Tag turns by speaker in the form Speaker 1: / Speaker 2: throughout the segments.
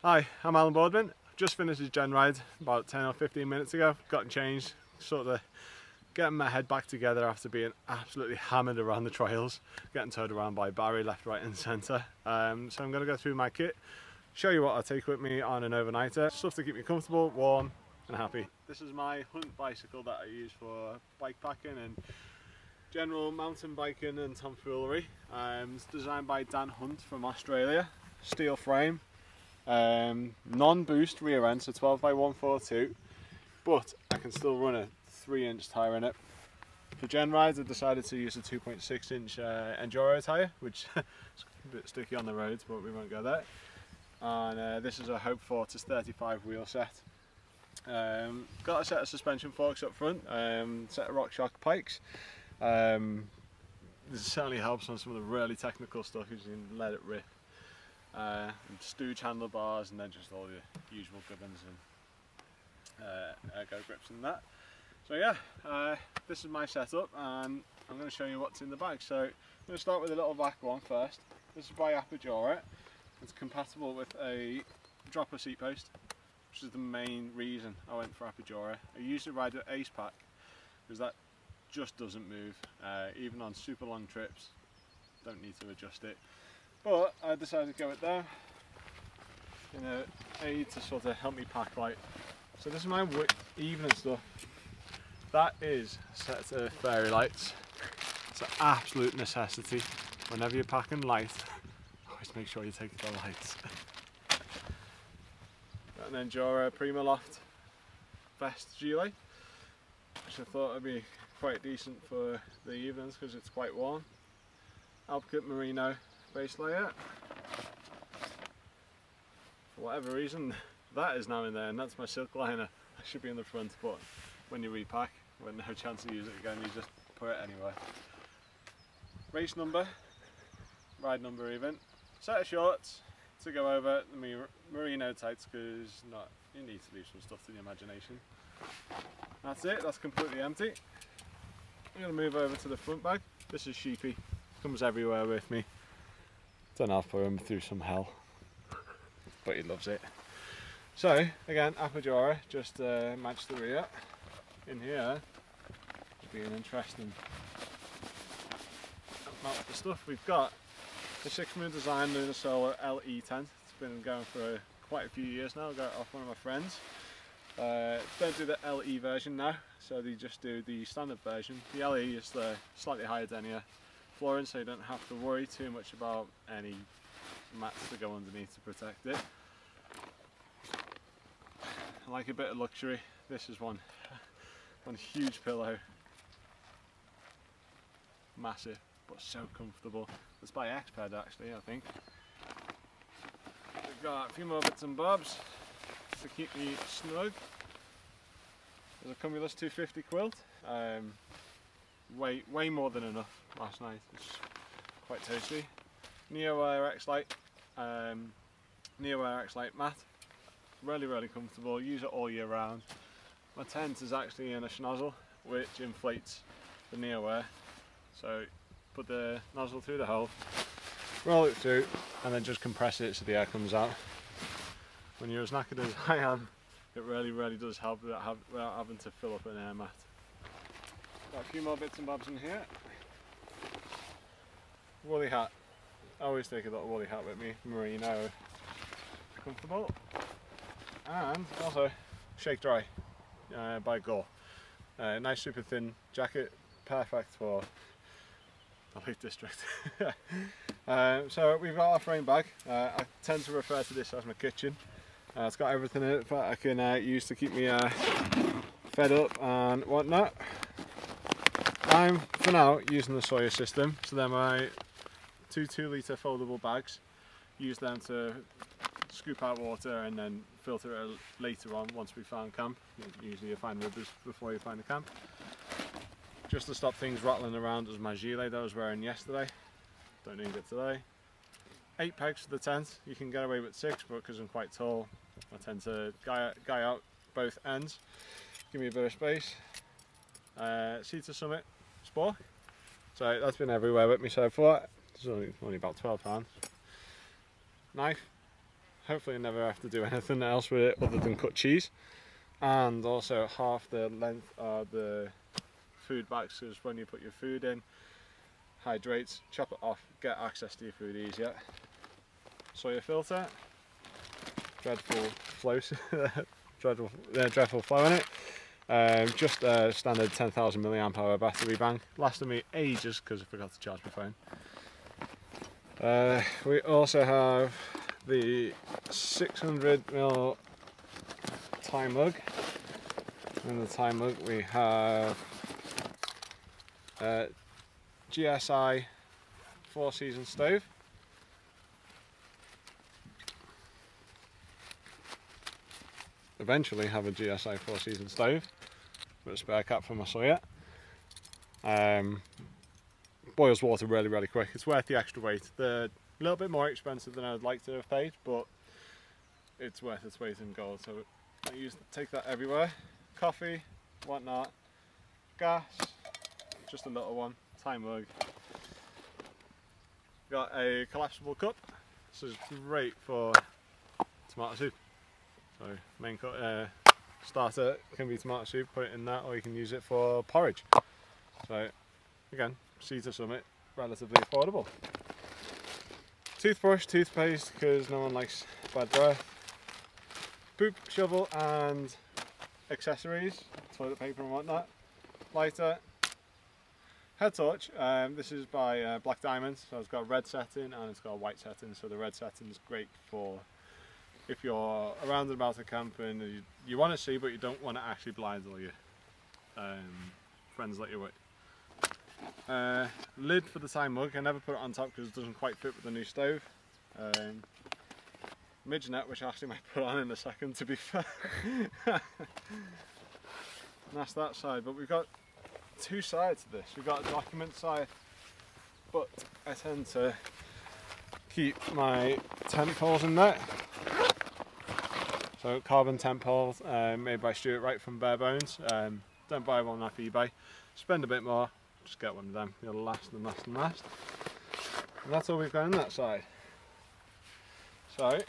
Speaker 1: Hi, I'm Alan Boardman. Just finished his Jennride about 10 or 15 minutes ago. Got changed, sort of getting my head back together after being absolutely hammered around the trails, getting towed around by Barry left, right and centre. So I'm going to go through my kit, show you what I take with me on an overnighter, stuff to keep me comfortable, warm and happy. This is my Hunt bicycle that I use for bike packing and general mountain biking and tomfoolery. It's designed by Dan Hunt from Australia, steel frame. Non-boost rear end, so 12 by 142, but I can still run a 3-inch tyre in it. For Jennride I decided to use a 2.6-inch enduro tyre, which is a bit sticky on the roads, but we won't go there. And this is a Hope Fortis 35 wheel set. Got a set of suspension forks up front, set of RockShox pikes. This certainly helps on some of the really technical stuff, because you can let it rip. And stooge handlebars, and then just all the usual gubbins and ergo grips and that. So yeah, this is my setup, and I'm going to show you what's in the bag. So I'm going to start with a little back one first. This is by Apogora. It's compatible with a dropper seat post, which is the main reason I went for Apogora. I usually ride with Ace Pack because that just doesn't move, even on super long trips. Don't need to adjust it. But I decided to go with there, you know, aid to sort of help me pack light. So this is my evening stuff. That is a set of fairy lights. It's an absolute necessity. Whenever you're packing light, always make sure you take the lights. Got an Enduro Primaloft vest gilet, which I thought would be quite decent for the evenings because it's quite warm. Alpkit Merino base layer. For whatever reason, that is now in there, and that's my silk liner. That should be in the front, but when you repack, when no chance to use it again, you just put it anywhere. Race number, ride number even. Set of shorts to go over the merino tights, because you need to leave some stuff to the imagination. That's it, that's completely empty. I'm going to move over to the front bag. This is Sheepy, comes everywhere with me. Don't know, for him through some hell, but he loves it. So again, Apogora, just match the rear. In here will be an interesting amount of stuff. We've got the 6mm design Lunar Solar LE tent. It's been going for quite a few years now. I got it off one of my friends. Don't do the LE version now, so they just do the standard version. The LE is the slightly higher denier flooring, so you don't have to worry too much about any mats to go underneath to protect it. I like a bit of luxury. This is one huge pillow, massive but so comfortable. It's by Xped actually, I think. We've got a few more bits and bobs to keep me snug. There's a Cumulus 250 quilt. Way more than enough last night. It's quite toasty. NeoAir X-Lite, NeoAir X-Lite mat. Really comfortable. Use it all year round. My tent is actually in a schnozzle which inflates the NeoAir. So put the nozzle through the hole, roll it through, and then just compress it so the air comes out. When you're as knackered as I am, it really does help without having to fill up an air mat. Got a few more bits and bobs in here. Woolly hat. I always take a little woolly hat with me. Merino. Comfortable. And also Shake Dry by Gore. Nice super thin jacket. Perfect for the Lake District. So we've got our frame bag. I tend to refer to this as my kitchen. It's got everything in it that I can use to keep me fed up and whatnot. I'm, for now, using the Sawyer system, so they're my 2 2-litre foldable bags. Use them to scoop out water and then filter it later on once we find camp. Usually you find rivers before you find the camp. Just to stop things rattling around as my gilet that I was wearing yesterday. Don't need it today. 8 pegs for the tent. You can get away with 6, but because I'm quite tall, I tend to guy out both ends. Give me a bit of space. Cedar Summit Spore. So that's been everywhere with me so far. It's only about £12. Knife, hopefully never have to do anything else with it other than cut cheese. And also half the length of the food bags, because when you put your food in, hydrates, chop it off, get access to your food easier. Soya filter, dreadful flow, dreadful flow in it. Just a standard 10,000 milliamp hour battery bank. Lasted me ages because I forgot to charge my phone. We also have the 600ml Thai mug. In the Thai mug we have GSI 4-season stove. Eventually have a GSI 4-season stove with a spare cap for my soya. Boils water really quick. It's worth the extra weight. They're a little bit more expensive than I'd like to have paid, but it's worth its weight in gold. So I take that everywhere. Coffee, whatnot, gas, just a little one, Thai mug. Got a collapsible cup. This is great for tomato soup. So main starter can be tomato soup, put it in that, or you can use it for porridge. So again, Seeds of Summit, relatively affordable. Toothbrush, toothpaste, because no one likes bad breath. Poop shovel and accessories, toilet paper and whatnot. Lighter. Head torch, this is by Black Diamond, so it's got a red setting and it's got a white setting, so the red setting is great for if you're around and about a camp and you want to see but you don't want to actually blind all your friends that you're with. Lid for the Thai mug, I never put it on top because it doesn't quite fit with the new stove. Midge net, which I actually might put on in a second to be fair. And that's that side, but we've got two sides to this. We've got a document side, but I tend to keep my tent poles in there. So carbon tent poles made by Stuart Wright from Bare Bones. Don't buy one off eBay. Spend a bit more, just get one of them. It'll last and last and last. And that's all we've got on that side. So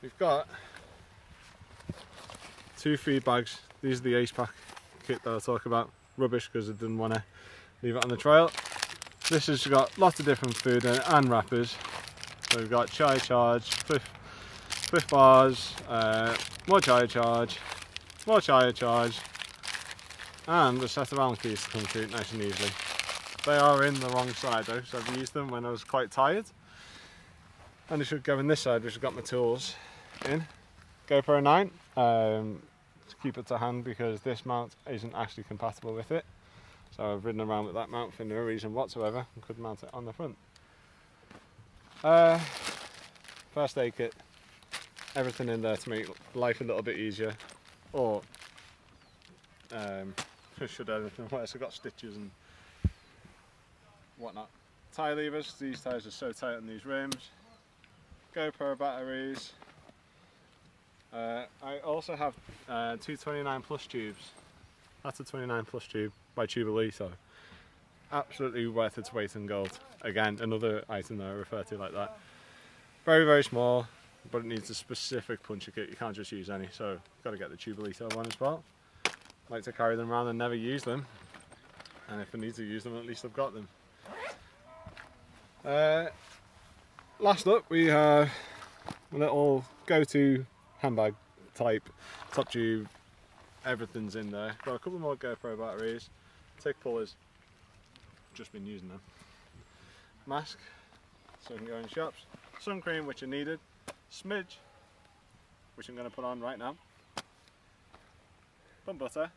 Speaker 1: we've got 2 feed bags. These are the Ace Pack kit that I'll talk about. Rubbish because I didn't want to leave it on the trail. This has got lots of different food in it and wrappers. So we've got chai charge, Cliff bars, more chai charge, more chai charge, and a set of Allen keys to come through nice and easily. They are in the wrong side though, so I've used them when I was quite tired. And they should go in this side, which I've got my tools in. GoPro 9, to keep it to hand because this mount isn't actually compatible with it. So I've ridden around with that mount for no reason whatsoever and could mount it on the front. First aid kit, everything in there to make life a little bit easier, or should anything worse, I've got stitches and whatnot. Tyre levers, these tyres are so tight on these rims. GoPro batteries. I also have 2 29 plus tubes. That's a 29 plus tube by Tubulee, so absolutely worth its weight in gold. Again, another item that I refer to like that. Very small, but it needs a specific puncher kit. You can't just use any, so you've got to get the Tubulee one as well. I like to carry them around and never use them, and if I need to use them, at least I've got them. Last up, we have a little go-to handbag type top tube. Everything's in there. Got a couple more GoPro batteries, tick pullers, just been using them. Mask, so I can go in shops. Sun cream, which I needed. Smidge, which I'm going to put on right now. Bun butter.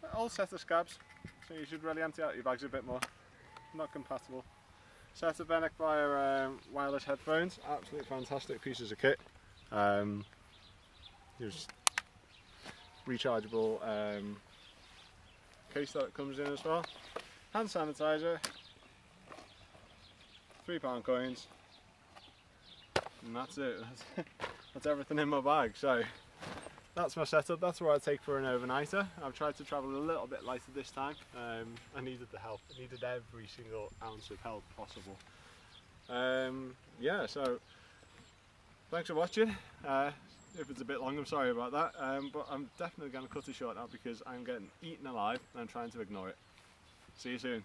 Speaker 1: A whole set of scabs, so you should really empty out your bags a bit more. Not compatible. Set of Bennick via wireless headphones, absolutely fantastic pieces of kit. There's rechargeable case that it comes in as well. Hand sanitizer, £3 coins, and that's it. That's everything in my bag. So that's my setup. That's what I take for an overnighter. I've tried to travel a little bit lighter this time. I needed the help. I needed every single ounce of help possible. Yeah, so thanks for watching. If it's a bit long, I'm sorry about that, but I'm definitely going to cut it short now because I'm getting eaten alive and I'm trying to ignore it. See you soon.